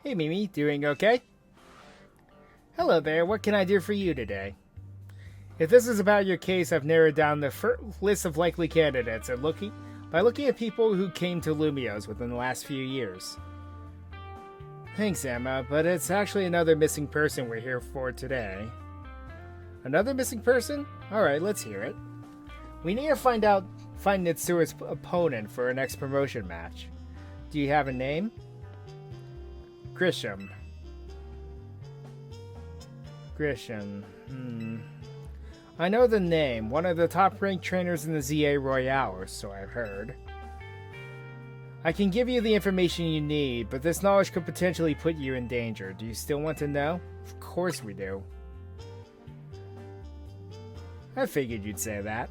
Hey Mimi, doing okay? Hello there, what can I do for you today? If this is about your case, I've narrowed down the list of likely candidates by looking at people who came to Lumios within the last few years. Thanks, Emma, but it's actually another missing person we're here for today. Another missing person? Alright, let's hear it. We need to find Nitsuru's opponent for our next promotion match. Do you have a name? Grisham. I know the name. One of the top-ranked trainers in the ZA Royale, or so I've heard. I can give you the information you need, but this knowledge could potentially put you in danger. Do you still want to know? Of course we do. I figured you'd say that.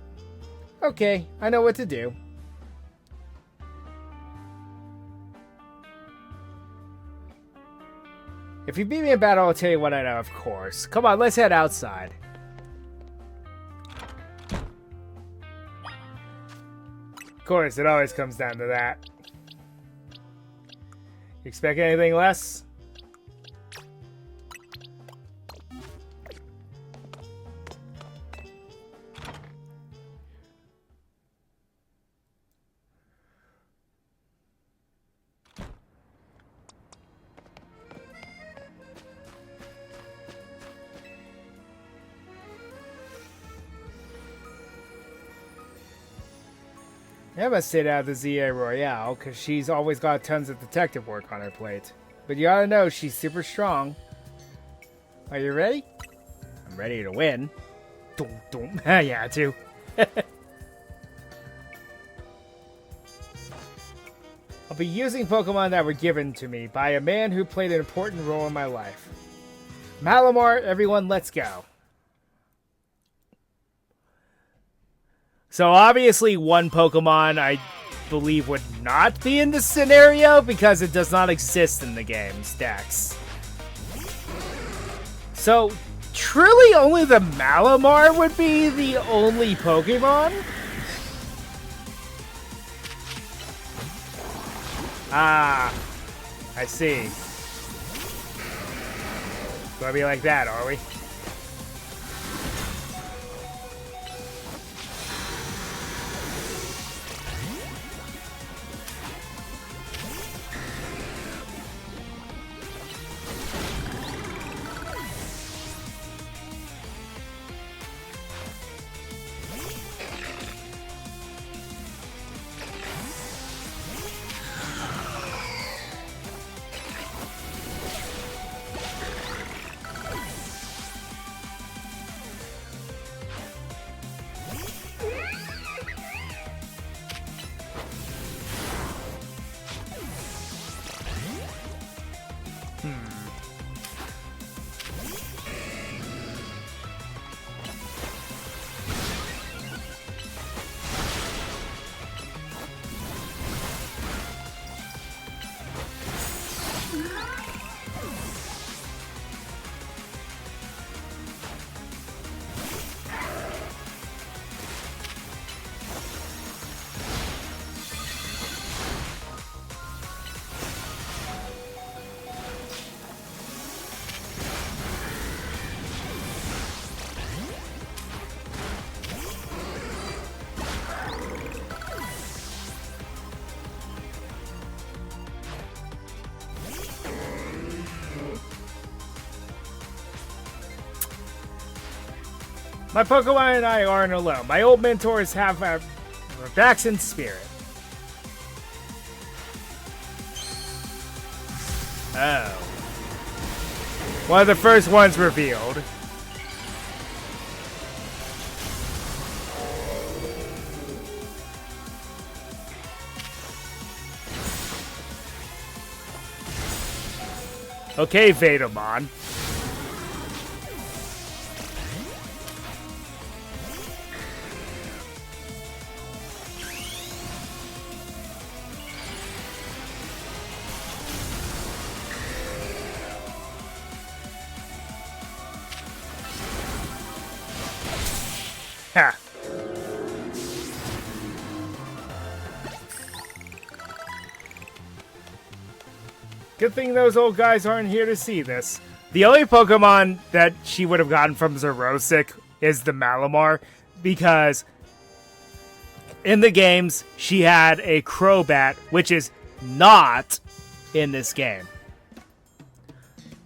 Okay, I know what to do. If you beat me in battle, I'll tell you what I know, of course. Come on, let's head outside. Of course, it always comes down to that. You expect anything less? Emma stayed out of the ZA Royale because she's always got tons of detective work on her plate. But you gotta know, she's super strong. Are you ready? I'm ready to win. Dum, dum. Yeah, too. I'll be using Pokemon that were given to me by a man who played an important role in my life. Malamar, everyone, let's go. So obviously one Pokemon I believe would not be in this scenario because it does not exist in the game's Dex. So truly only the Malamar would be the only Pokemon? Ah, I see. Gonna be like that, are we? My Pokemon and I aren't alone. My old mentors have our backs in spirit. Oh. One of the first ones revealed. Okay, Vadamon. Ha! Good thing those old guys aren't here to see this. The only Pokemon that she would have gotten from Xerosic is the Malamar, because in the games, she had a Crobat, which is not in this game.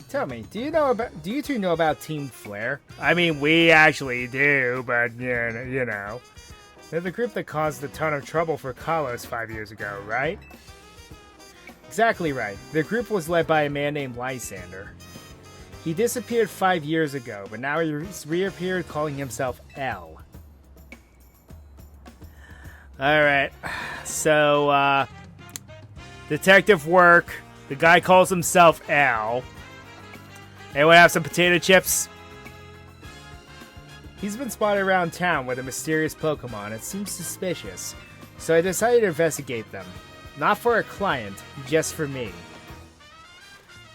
Tell me, do you two know about Team Flare? I mean, we actually do, but you know. They're the group that caused a ton of trouble for Kalos 5 years ago, right? Exactly right. The group was led by a man named Lysander. He disappeared 5 years ago, but now he's reappeared calling himself L. Alright, so, detective work. The guy calls himself L. Anyone have some potato chips? He's been spotted around town with a mysterious Pokemon. It seems suspicious, so I decided to investigate them. Not for a client, just for me.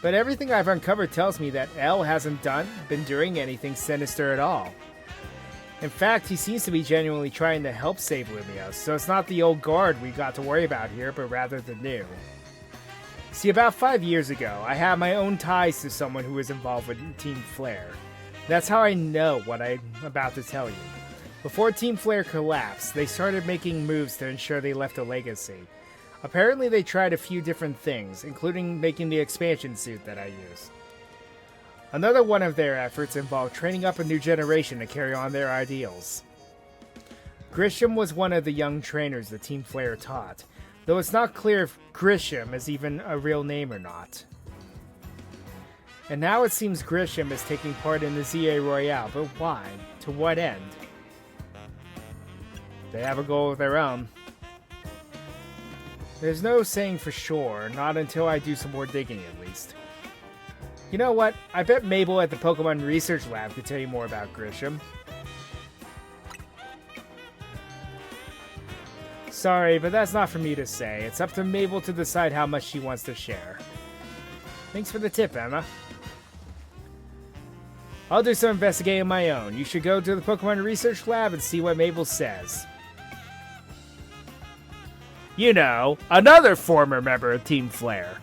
But everything I've uncovered tells me that L hasn't been doing anything sinister at all. In fact, he seems to be genuinely trying to help save Lumiose, so it's not the old guard we got to worry about here, but rather the new. See, about 5 years ago, I had my own ties to someone who was involved with Team Flare. That's how I know what I'm about to tell you. Before Team Flare collapsed, they started making moves to ensure they left a legacy. Apparently they tried a few different things, including making the expansion suit that I use. Another one of their efforts involved training up a new generation to carry on their ideals. Grisham was one of the young trainers the Team Flare taught, though it's not clear if Grisham is even a real name or not. And now it seems Grisham is taking part in the ZA Royale, but why? To what end? They have a goal of their own. There's no saying for sure, not until I do some more digging at least. You know what? I bet Mabel at the Pokemon Research Lab could tell you more about Grisham. Sorry, but that's not for me to say. It's up to Mabel to decide how much she wants to share. Thanks for the tip, Emma. I'll do some investigating of my own. You should go to the Pokemon Research Lab and see what Mabel says. You know, another former member of Team Flare.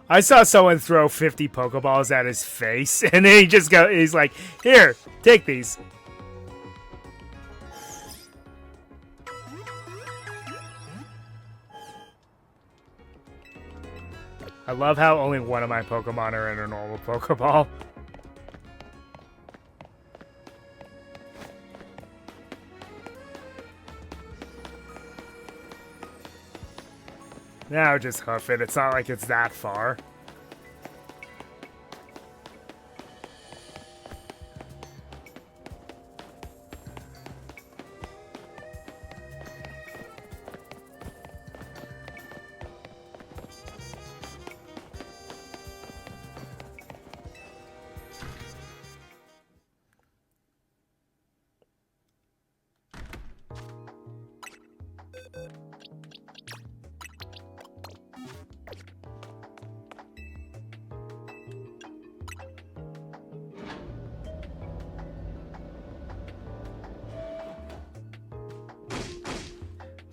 I saw someone throw 50 Pokeballs at his face, and then he's like, here, take these. I love how only one of my Pokemon are in a normal Pokeball. Now just hoof it. It's not like it's that far.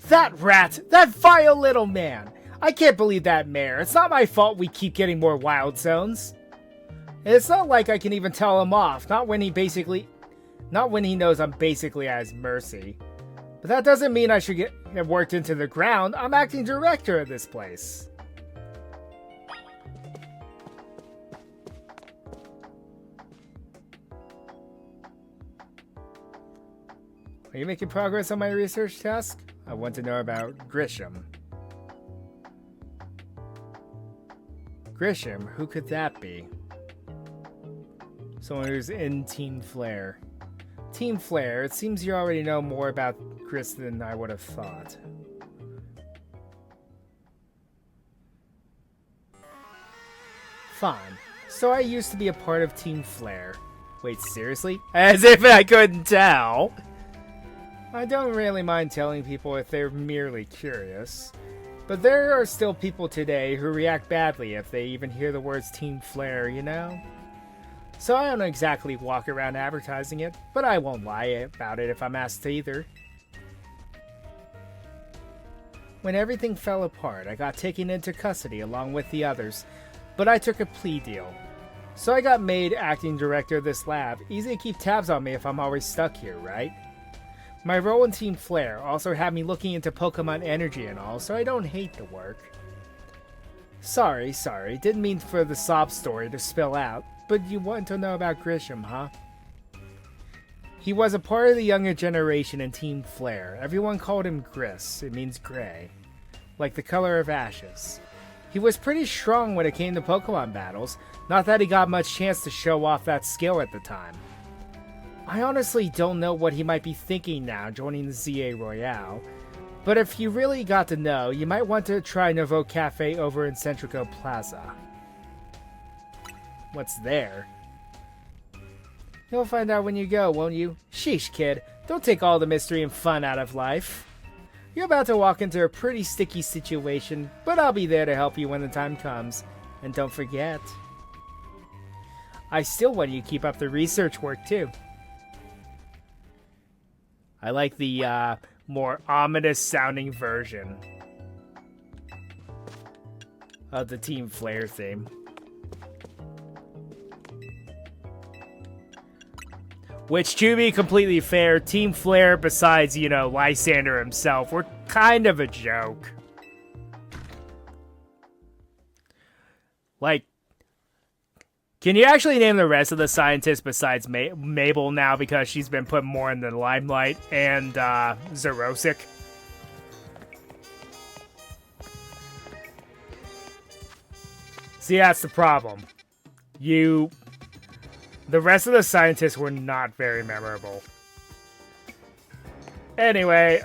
That rat! That vile little man! I can't believe that mare. It's not my fault we keep getting more wild zones. And it's not like I can even tell him off, not when he knows I'm basically at his mercy. But that doesn't mean I should get worked into the ground. I'm acting director of this place. Are you making progress on my research task? I want to know about Grisham. Grisham? Who could that be? Someone who's in Team Flare. Team Flare, it seems you already know more about Chris than I would have thought. Fine. So I used to be a part of Team Flare. Wait, seriously? As if I couldn't tell! I don't really mind telling people if they're merely curious. But there are still people today who react badly if they even hear the words Team Flare, you know? So I don't exactly walk around advertising it, but I won't lie about it if I'm asked to either. When everything fell apart, I got taken into custody along with the others, but I took a plea deal. So I got made acting director of this lab. Easy to keep tabs on me if I'm always stuck here, right? My role in Team Flare also had me looking into Pokemon energy and all, so I don't hate the work. Sorry. Didn't mean for the sob story to spill out, but you want to know about Grisham, huh? He was a part of the younger generation in Team Flare. Everyone called him Gris. It means gray. Like the color of ashes. He was pretty strong when it came to Pokemon battles, not that he got much chance to show off that skill at the time. I honestly don't know what he might be thinking now joining the ZA Royale, but if you really got to know, you might want to try Nouveau Cafe over in Centrico Plaza. What's there? You'll find out when you go, won't you? Sheesh, kid. Don't take all the mystery and fun out of life. You're about to walk into a pretty sticky situation, but I'll be there to help you when the time comes. And don't forget, I still want you to keep up the research work, too. I like the more ominous-sounding version of the Team Flare theme. Which, to be completely fair, Team Flare, besides, you know, Lysander himself, were kind of a joke. Like, can you actually name the rest of the scientists besides Mabel now, because she's been put more in the limelight, and Zerosic? See, that's the problem. The rest of the scientists were not very memorable. Anyway,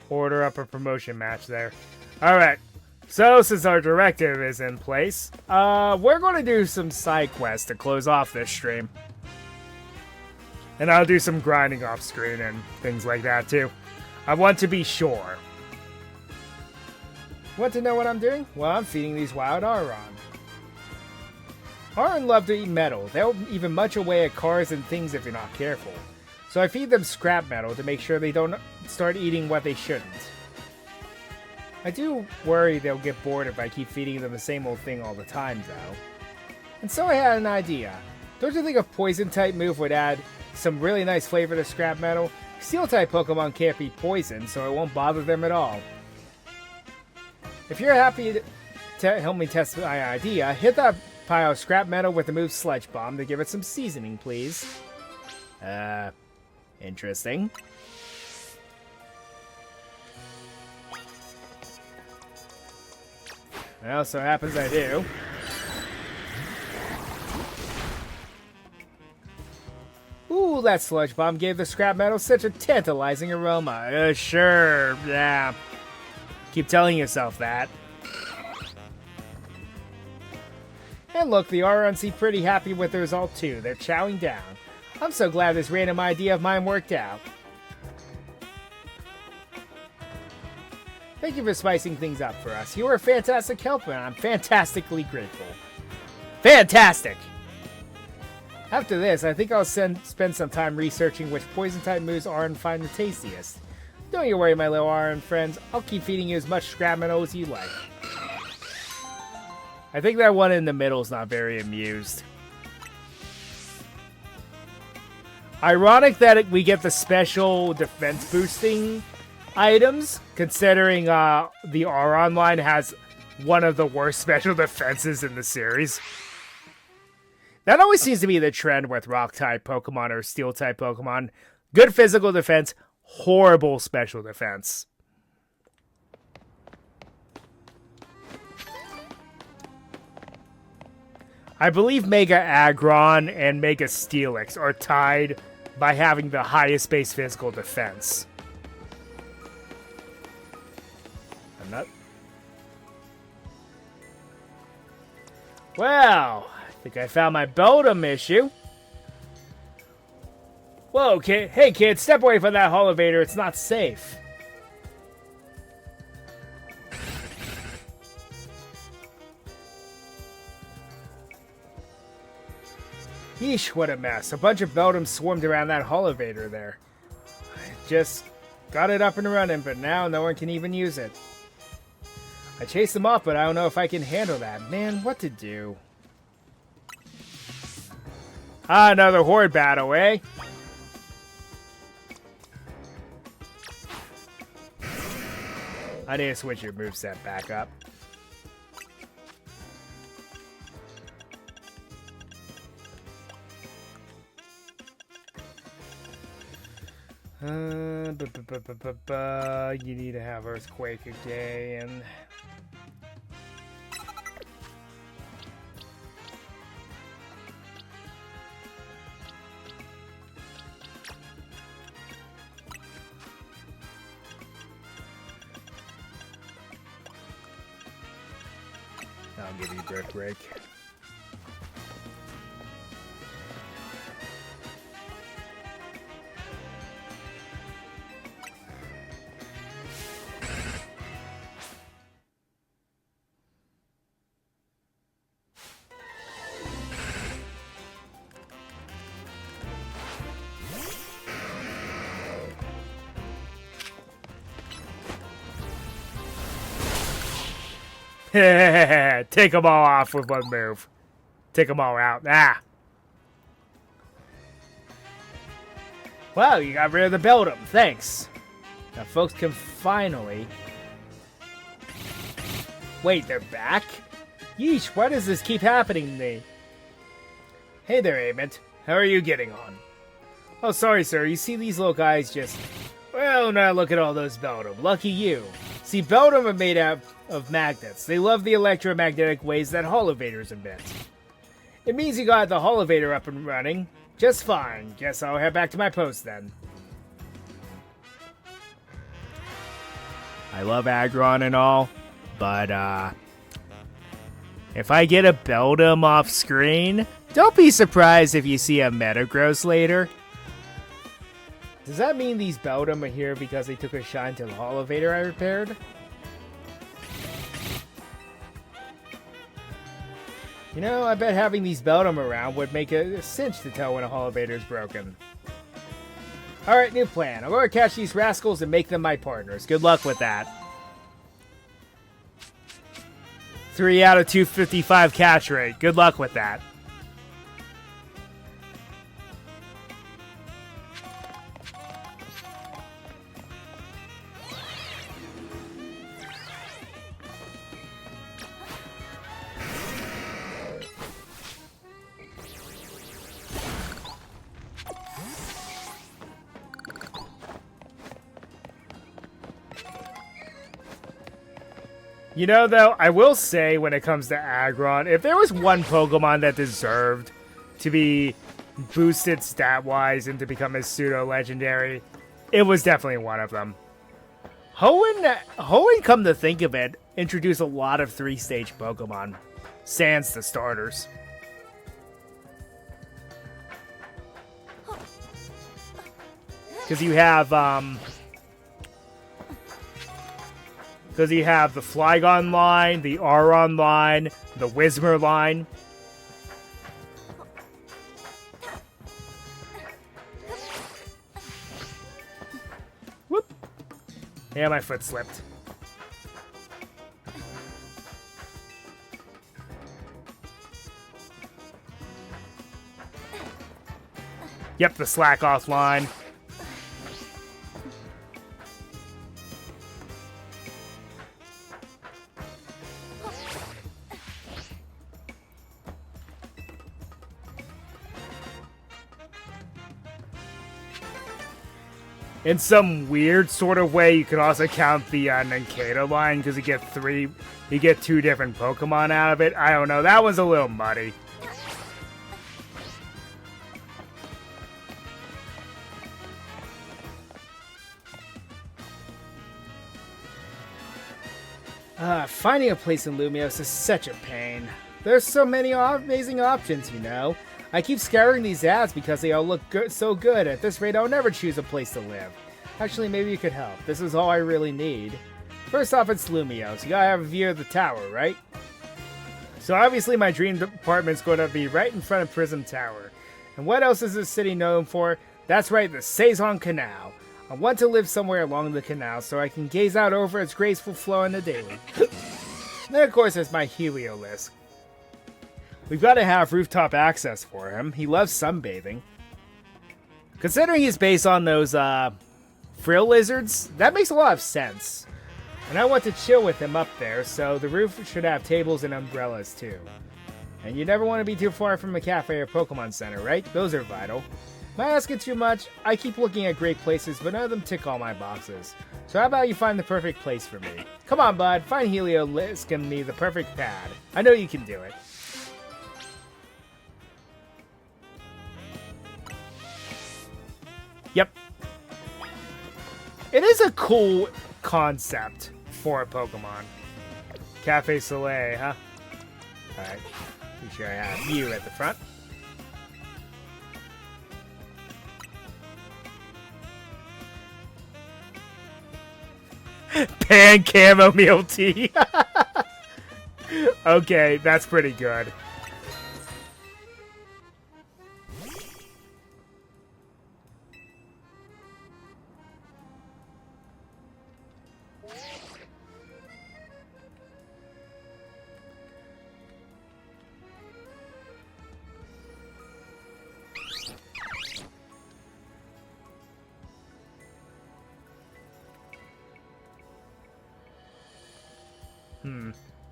order up a promotion match there. Alright, so since our directive is in place, we're going to do some side quests to close off this stream. And I'll do some grinding off screen and things like that too. I want to be sure. Want to know what I'm doing? Well, I'm feeding these wild Aron. Aron love to eat metal. They'll even munch away at cars and things if you're not careful. So I feed them scrap metal to make sure they don't start eating what they shouldn't. I do worry they'll get bored if I keep feeding them the same old thing all the time, though. And so I had an idea. Don't you think a poison-type move would add some really nice flavor to scrap metal? Steel-type Pokemon can't be poisoned, so it won't bother them at all. If you're happy to help me test my idea, hit that pile of scrap metal with the move Sludge Bomb to give it some seasoning, please. Interesting. Well, so happens I do. Ooh, that Sludge Bomb gave the scrap metal such a tantalizing aroma. Sure, yeah. Keep telling yourself that. And look, the Aron seem pretty happy with the result too. They're chowing down. I'm so glad this random idea of mine worked out. Thank you for spicing things up for us. You were a fantastic helper, and I'm fantastically grateful. Fantastic! After this, I think I'll spend some time researching which poison-type moves Aron find the tastiest. Don't you worry, my little Aron friends. I'll keep feeding you as much scrap metal as you like. I think that one in the middle is not very amused. Ironic that we get the special defense boosting items, considering the Aron line has one of the worst special defenses in the series. That always seems to be the trend with Rock-type Pokemon or Steel-type Pokemon. Good physical defense, horrible special defense. I believe Mega Aggron and Mega Steelix are tied by having the highest base physical defense. donut. Well, I think I found my Beldum issue. Whoa, kid. Hey, kid, step away from that elevator. It's not safe. Yeesh, what a mess. A bunch of Beldums swarmed around that elevator there. I just got it up and running, but now no one can even use it. I chased them off, but I don't know if I can handle that. Man, what to do? Ah, another horde battle, eh? I need to switch your moveset back up. You need to have Earthquake again. I'll give you Brick Break. Take them all off with one move. Take them all out. Ah. Wow, you got rid of the Beldum. Thanks. Now folks can finally... Wait, they're back? Yeesh, why does this keep happening to me? Hey there, Ament. How are you getting on? Oh, sorry, sir. You see these little guys just... Well, now look at all those Beldum. Lucky you. See, Beldum are made out of magnets. They love the electromagnetic waves that Holovators emit. It means you got the Holovator up and running. Just fine. Guess I'll head back to my post then. I love Aggron and all, but if I get a Beldum off screen, don't be surprised if you see a Metagross later. Does that mean these Beldum are here because they took a shine to the Holovator I repaired? You know, I bet having these Beldum around would make a cinch to tell when a Holovator is broken. Alright, new plan. I'm going to catch these rascals and make them my partners. Good luck with that. 3 out of 255 catch rate. Good luck with that. You know, though, I will say when it comes to Aggron, if there was one Pokemon that deserved to be boosted stat-wise and to become a pseudo-legendary, it was definitely one of them. Hoenn, come to think of it, introduced a lot of 3-stage Pokemon, sans the starters. Because you have, Because you have the Flygon line, the Aron line, the Whismur line. Whoop. Yeah, my foot slipped. Yep, the Slack Off line. In some weird sort of way, you can also count the Nincada line because you get 2 different Pokemon out of it. I don't know, that was a little muddy. Finding a place in Lumios is such a pain. There's so many amazing options, you know. I keep scouring these ads because they all look so good. At this rate, I'll never choose a place to live. Actually, maybe you could help. This is all I really need. First off, it's Lumios. You gotta have a view of the tower, right? So obviously my dream apartment's going to be right in front of Prism Tower. And what else is this city known for? That's right, the Saison Canal. I want to live somewhere along the canal so I can gaze out over its graceful flow in the daily. Then of course there's my Heliolisk. We've got to have rooftop access for him. He loves sunbathing. Considering he's based on those frill lizards, that makes a lot of sense. And I want to chill with him up there, so the roof should have tables and umbrellas too. And you never want to be too far from a cafe or Pokemon Center, right? Those are vital. Am I asking too much? I keep looking at great places, but none of them tick all my boxes. So how about you find the perfect place for me? Come on, bud. Find Heliolisk and me the perfect pad. I know you can do it. Yep. It is a cool concept for a Pokemon. Cafe Soleil, huh? Alright. Be sure I have you at the front. Pan chamomile tea. Okay, that's pretty good.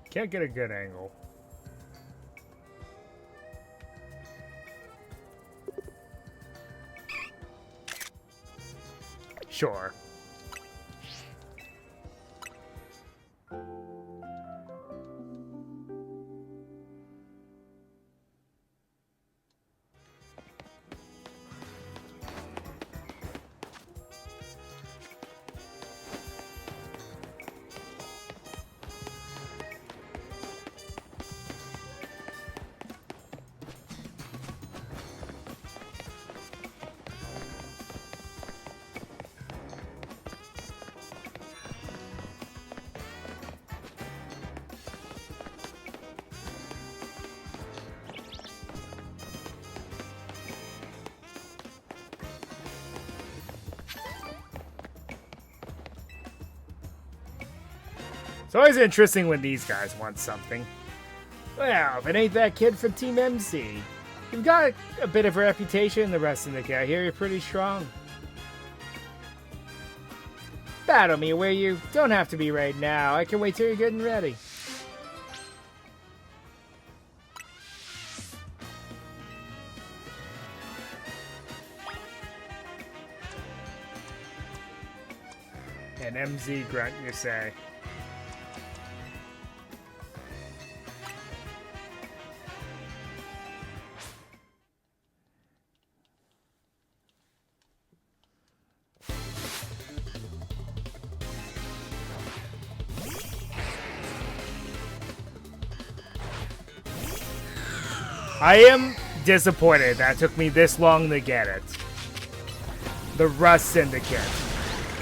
Can't get a good angle. Sure. It's always interesting when these guys want something. Well, if it ain't that kid from Team MC. You've got a bit of a reputation in the wrestling league. I hear you're pretty strong. Battle me, will you? Don't have to be right now. I can wait till you're getting ready. An MZ grunt, you say? I am disappointed that it took me this long to get it. The Rust Syndicate.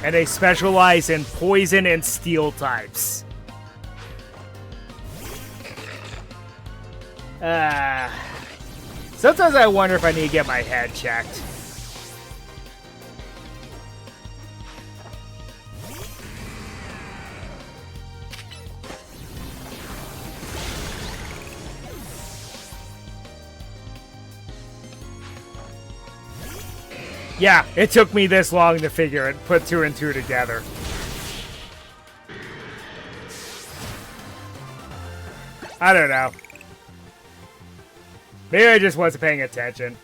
And they specialize in poison and steel types. Sometimes I wonder if I need to get my head checked. Yeah, it took me this long to figure it, put two and two together. I don't know. Maybe I just wasn't paying attention.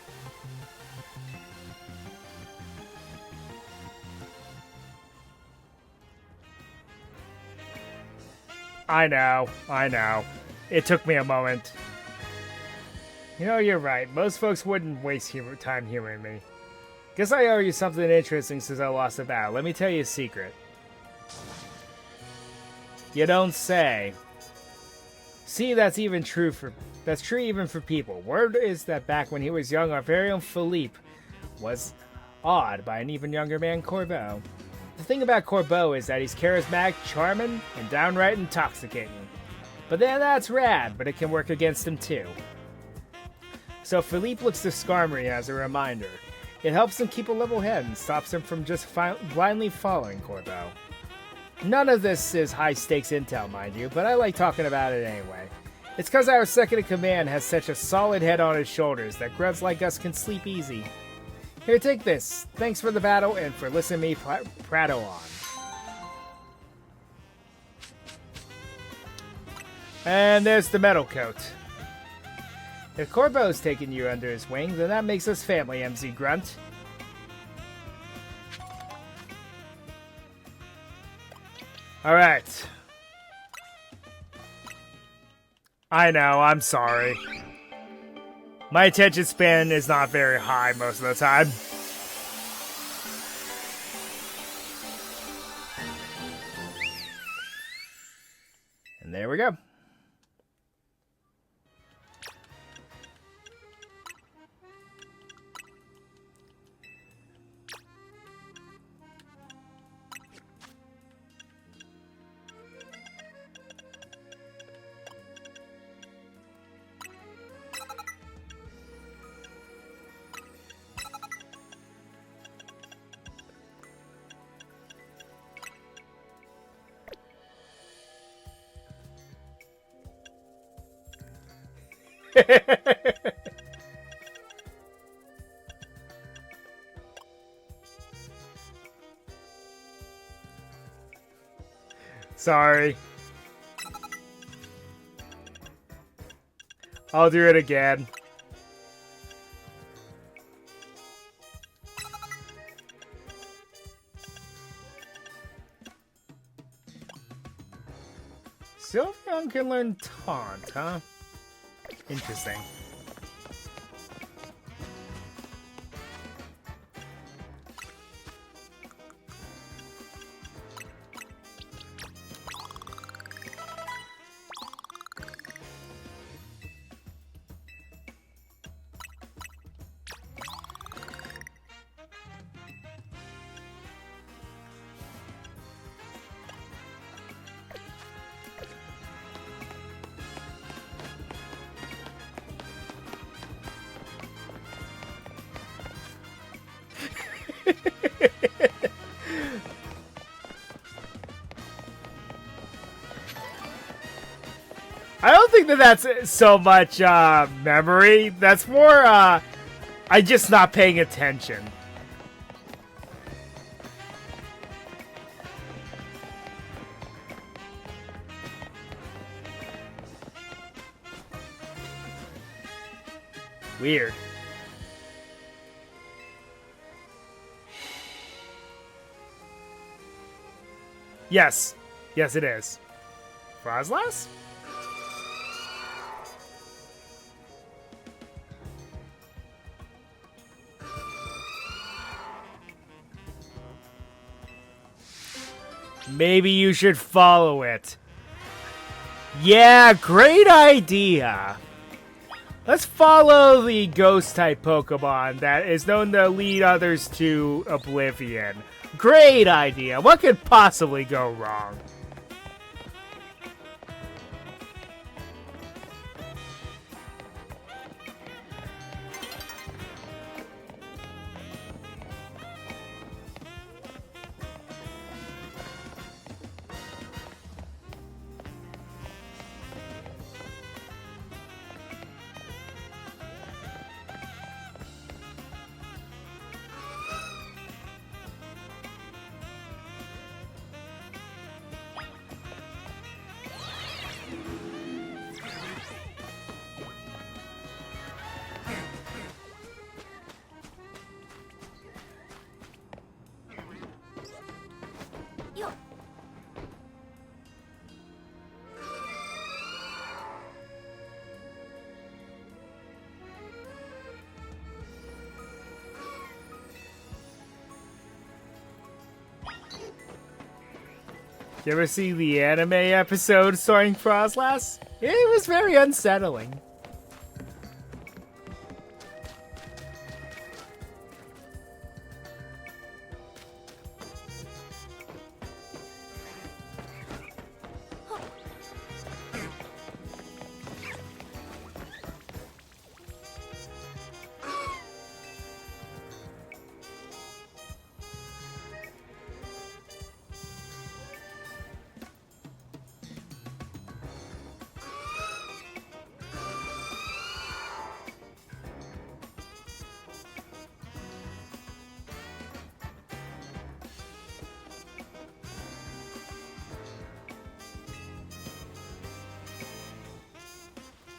I know. It took me a moment. You know, you're right. Most folks wouldn't waste time humoring me. Guess I owe you something interesting since I lost the battle. Let me tell you a secret. You don't say. See, that's true even for people. Word is that back when he was young, our very own Philippe was awed by an even younger man, Corbeau. The thing about Corbeau is that he's charismatic, charming, and downright intoxicating. But then that's rad, but it can work against him too. So Philippe looks to Skarmory as a reminder. It helps him keep a level head and stops him from just blindly following Corbeau. None of this is high-stakes intel, mind you, but I like talking about it anyway. It's because our second-in-command has such a solid head on his shoulders that grubs like us can sleep easy. Here, take this. Thanks for the battle and for listening to me prattle on. And there's the metal coat. If Corbeau's taking you under his wing, then that makes us family, MZ Grunt. Alright. I know, I'm sorry. My attention span is not very high most of the time. And there we go. Sorry. I'll do it again. Sylveon can learn Taunt, huh? Interesting. I don't think that that's so much memory. That's more I just not paying attention. Weird. Yes. Yes, it is. Frozlass? Maybe you should follow it. Yeah, great idea. Let's follow the ghost-type Pokemon that is known to lead others to oblivion. Great idea. What could possibly go wrong? You ever see the anime episode starring Frostlass? It was very unsettling.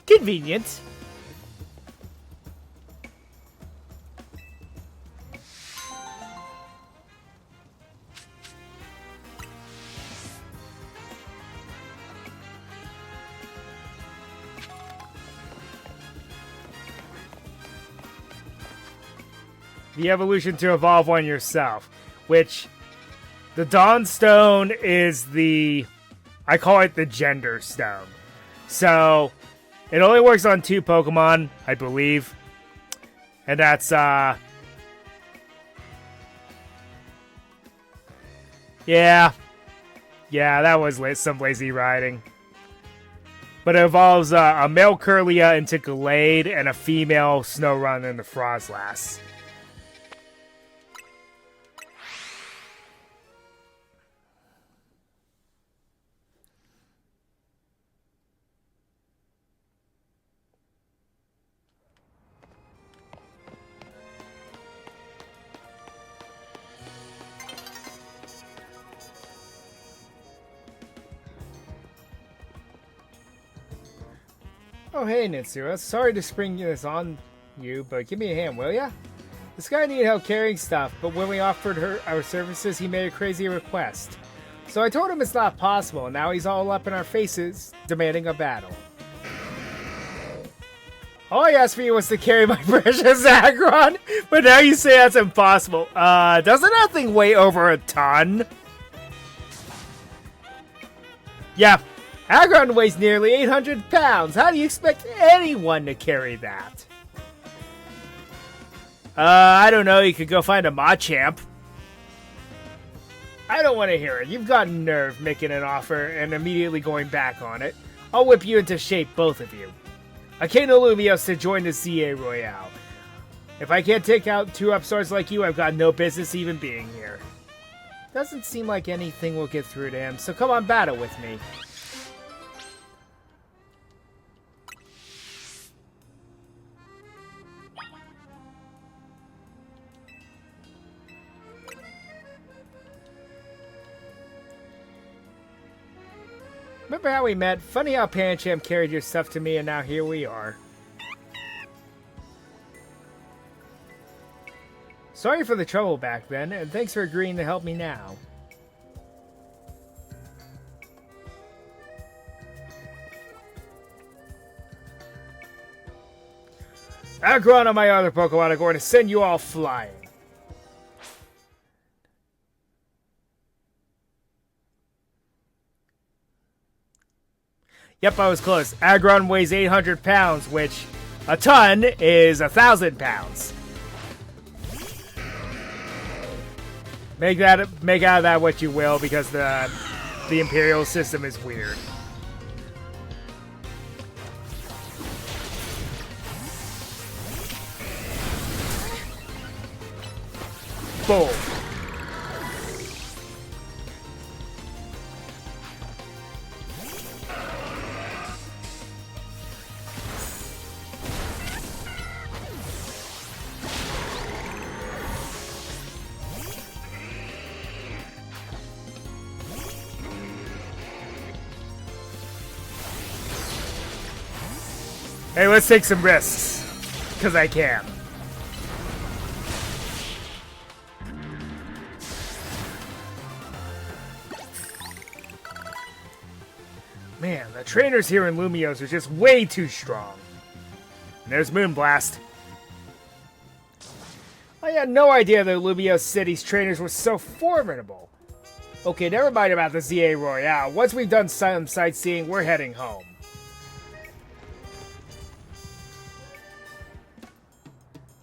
Convenient. The evolution to evolve one yourself, which the Dawn Stone is I call it the Gender Stone. So it only works on 2 Pokemon, I believe. And that's, yeah, that was some lazy writing. But it evolves a male Kirlia into Gallade and a female Snorunt into Frostlass. Oh, hey, Nitsura. Sorry to spring this on you, but give me a hand, will ya? This guy needed help carrying stuff, but when we offered our services, he made a crazy request. So I told him it's not possible, and now he's all up in our faces, demanding a battle. All I asked for you was to carry my precious Aggron, but now you say that's impossible. Doesn't that thing weigh over a ton? Yeah. Aggron weighs nearly 800 pounds. How do you expect anyone to carry that? I don't know. You could go find a Machamp. I don't want to hear it. You've got nerve making an offer and immediately going back on it. I'll whip you into shape, both of you. I came to Lumiose to join the CA Royale. If I can't take out 2 upstarts like you, I've got no business even being here. Doesn't seem like anything will get through to him, so come on, battle with me. Remember how we met? Funny how Pancham carried your stuff to me and now here we are. Sorry for the trouble back then, and thanks for agreeing to help me now. Aggron and my other Pokemon are going to send you all flying. Yep, I was close. Aggron weighs 800 pounds, which a ton is 1,000 pounds. Make out of that what you will, because the Imperial system is weird. Boom. Hey, let's take some risks. Because I can. Man, the trainers here in Lumiose are just way too strong. And there's Moonblast. I had no idea that Lumiose City's trainers were so formidable. Okay, never mind about the ZA Royale. Once we've done some sightseeing, we're heading home.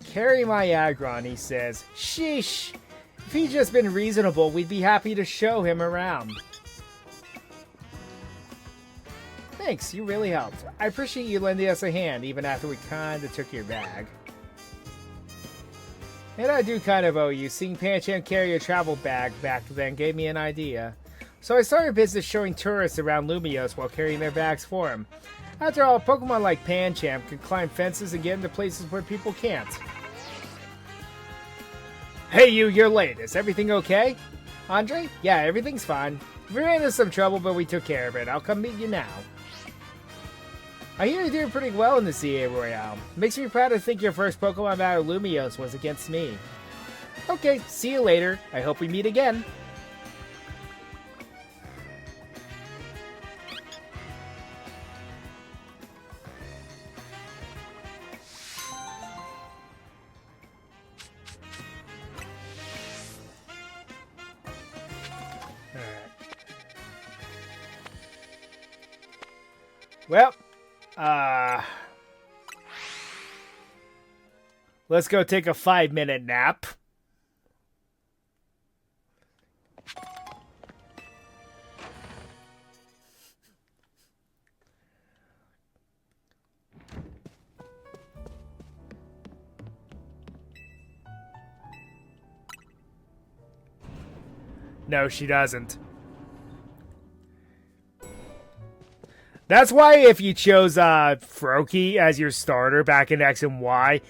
Carry my Aggron, he says. Sheesh. If he'd just been reasonable, we'd be happy to show him around. Thanks, you really helped. I appreciate you lending us a hand, even after we kinda took your bag. And I do kind of owe you. Seeing Pancham carry a travel bag back then gave me an idea. So I started a business showing tourists around Lumiose while carrying their bags for him. After all, Pokemon like Pancham can climb fences and get into places where people can't. Hey you, you're late. Is everything okay? Andre? Yeah, everything's fine. We ran into some trouble, but we took care of it. I'll come meet you now. I hear you're doing pretty well in the CA Royale. Makes me proud to think your first Pokemon battle Lumiose was against me. Okay, see you later. I hope we meet again. Well, let's go take a 5-minute nap. No, she doesn't. That's why if you chose Froakie as your starter back in X and Y,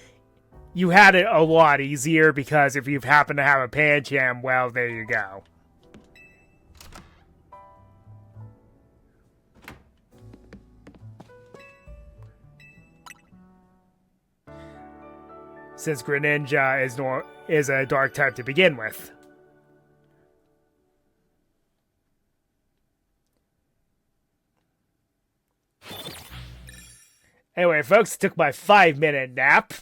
you had it a lot easier because if you happen to have a Pancham, well, there you go. Since Greninja is a dark type to begin with. Anyway, folks, took my 5-minute nap.